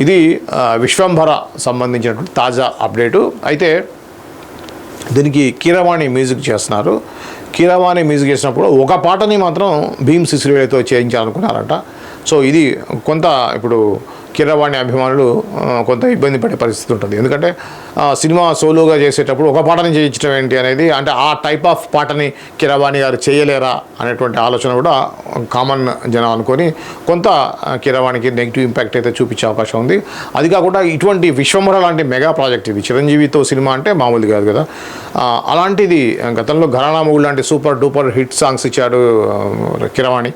ఇది విశ్వంభర సంబంధించినటువంటి తాజా అప్డేటు. అయితే దీనికి కీరవాణి మ్యూజిక్ చేస్తున్నారు. కీరవాణి మ్యూజిక్ చేసినప్పుడు ఒక పాటని మాత్రం భీమ్ సిసిరోలియాతో చేయించాలనుకున్నారట. సో ఇది కొంత ఇప్పుడు కీరవాణి అభిమానులు కొంత ఇబ్బంది పడే పరిస్థితి ఉంటుంది. ఎందుకంటే సినిమా సోలోగా చేసేటప్పుడు ఒక పాటని చేయించడం ఏంటి అనేది, అంటే ఆ టైప్ ఆఫ్ పాటని కీరవాణి గారు చేయలేరా అనేటువంటి ఆలోచన కూడా కామన్ జనం అనుకొని కొంత కీరవాణికి నెగిటివ్ ఇంపాక్ట్ అయితే చూపించే అవకాశం ఉంది. అది కాకుండా ఇటువంటి విశ్వంభర లాంటి మెగా ప్రాజెక్ట్ ఇది, చిరంజీవితో సినిమా అంటే మామూలుది కాదు కదా. అలాంటిది గతంలో ఘరానా మొగుడు లాంటి సూపర్ డూపర్ హిట్ సాంగ్స్ ఇచ్చాడు కీరవాణి.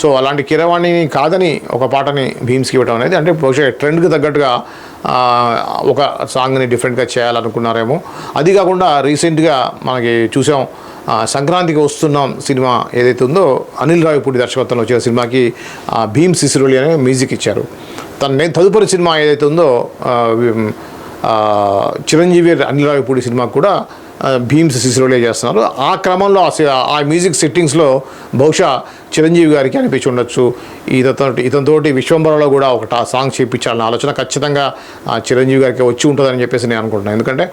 సో అలాంటి కీరవాణిని కాదని ఒక పాటని భీమ్స్కి ఇవ్వడం అనేది, అంటే బహుశా ట్రెండ్కి తగ్గట్టుగా ఒక సాంగ్ని డిఫరెంట్గా చేయాలనుకున్నారేమో. అది కాకుండా రీసెంట్గా మనకి చూసాం, సంక్రాంతికి వస్తున్నాం సినిమా ఏదైతే ఉందో, అనిల్ రావిపూడి దర్శకత్వంలో వచ్చిన సినిమాకి భీమ్ సిసిరోలి అనే మ్యూజిక్ ఇచ్చారు. తదుపరి సినిమా ఏదైతే ఉందో చిరంజీవి అనిల్ రావిపూడి సినిమాకు కూడా భీమ్స్ సిసిరోలియా చేస్తున్నారు. ఆ క్రమంలో ఆ మ్యూజిక్ సెట్టింగ్స్లో బహుశా చిరంజీవి గారికి అనిపించి ఉండొచ్చు, ఇతనితోటి విశ్వంభరలో కూడా ఒక సాంగ్ చేయించాలన్న ఆలోచన ఖచ్చితంగా చిరంజీవి గారికి వచ్చి ఉంటుందని చెప్పేసి నేను అనుకుంటున్నాను. ఎందుకంటే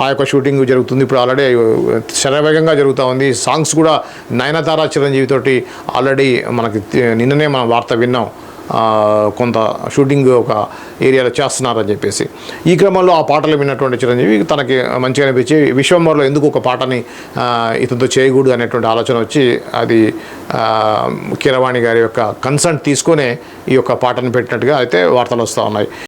ఆ యొక్క షూటింగ్ జరుగుతుంది ఇప్పుడు, ఆల్రెడీ శరవేగంగా జరుగుతూ ఉంది. సాంగ్స్ కూడా నయనతార చిరంజీవితోటి ఆల్రెడీ మనకి నిన్ననే మనం వార్త విన్నాం, కొంత షూటింగ్ ఒక ఏరియాలో చేస్తున్నారని చెప్పేసి. ఈ క్రమంలో ఆ పాటలు విన్నటువంటి చిరంజీవి తనకి మంచిగా అనిపించి విశ్వంభరలో ఎందుకు ఒక పాటని ఇతనితో చేయకూడదు అనేటువంటి ఆలోచన వచ్చి, అది కీరవాణి గారి యొక్క కన్సర్ట్ తీసుకునే ఈ యొక్క పాటను పెట్టినట్టుగా అయితే వార్తలు వస్తూ ఉన్నాయి.